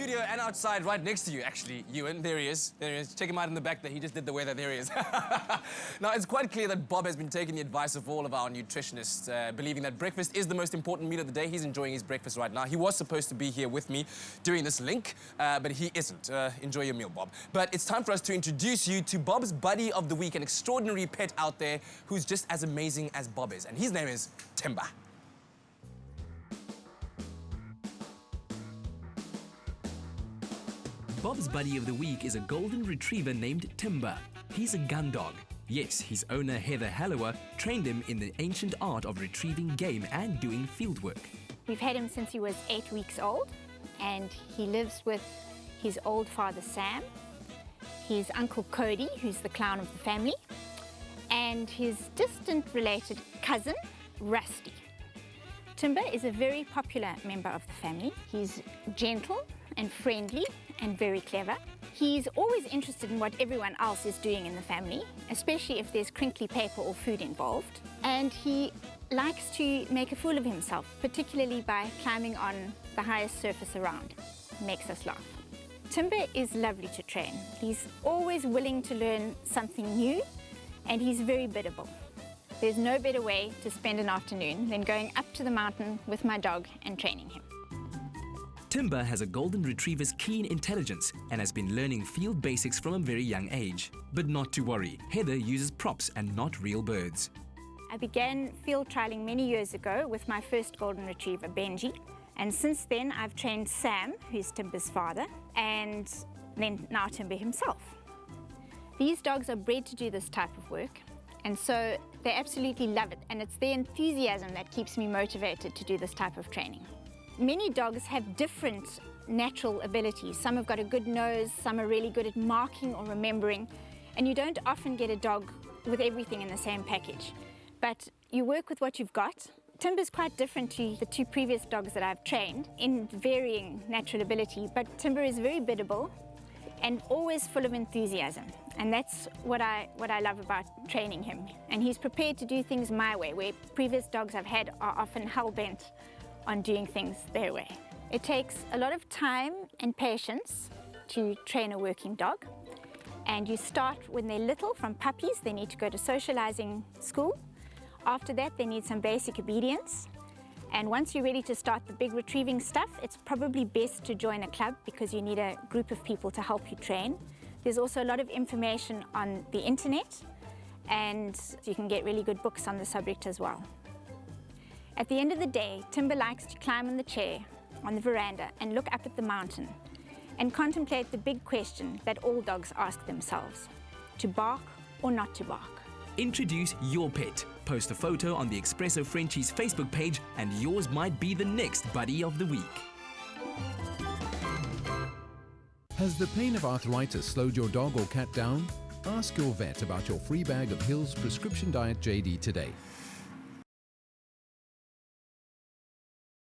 studio and outside right next to you, actually, Ewan. There he is. There he is. Check him out in the back there. He just did the weather. There he is. Now, it's quite clear that Bob has been taking the advice of all of our nutritionists, believing that breakfast is the most important meal of the day. He's enjoying his breakfast right now. He was supposed to be here with me doing this link, but he isn't. Enjoy your meal, Bob. But it's time for us to introduce you to Bob's buddy of the week, an extraordinary pet out there who's just as amazing as Bob is. And his name is Timba. Bob's buddy of the week is a golden retriever named Timba. He's a Gundog. Yes, his owner Heather Hallower trained him in the ancient art of retrieving game and doing field work. We've had him since he was 8 weeks old, and he lives with his old father Sam, his uncle Cody, who's the clown of the family, and his distant related cousin Rusty. Timba is a very popular member of the family. He's gentle and friendly and very clever. He's always interested in what everyone else is doing in the family, especially if there's crinkly paper or food involved. And he likes to make a fool of himself, particularly by climbing on the highest surface around. It makes us laugh. Timba is lovely to train. He's always willing to learn something new, and he's very biddable. There's no better way to spend an afternoon than going up to the mountain with my dog and training him. Timba has a golden retriever's keen intelligence and has been learning field basics from a very young age. But not to worry, Heather uses props and not real birds. I began field trialing many years ago with my first golden retriever, Benji. And since then, I've trained Sam, who's Timba's father, and then now Timba himself. These dogs are bred to do this type of work, and so they absolutely love it. And it's their enthusiasm that keeps me motivated to do this type of training. Many dogs have different natural abilities. Some have got a good nose, some are really good at marking or remembering, and you don't often get a dog with everything in the same package. But you work with what you've got. Timba's quite different to the 2 previous dogs that I've trained in varying natural ability, but Timba is very biddable and always full of enthusiasm. And that's what I love about training him. And he's prepared to do things my way, where previous dogs I've had are often hell-bent on doing things their way. It takes a lot of time and patience to train a working dog. And you start when they're little, from puppies. They need to go to socializing school. After that, they need some basic obedience. And once you're ready to start the big retrieving stuff, it's probably best to join a club because you need a group of people to help you train. There's also a lot of information on the internet, and you can get really good books on the subject as well. At the end of the day, Timba likes to climb on the chair on the veranda and look up at the mountain and contemplate the big question that all dogs ask themselves: to bark or not to bark? Introduce your pet. Post a photo on the Espresso Frenchie's Facebook page and yours might be the next buddy of the week. Has the pain of arthritis slowed your dog or cat down? Ask your vet about your free bag of Hill's Prescription Diet JD today.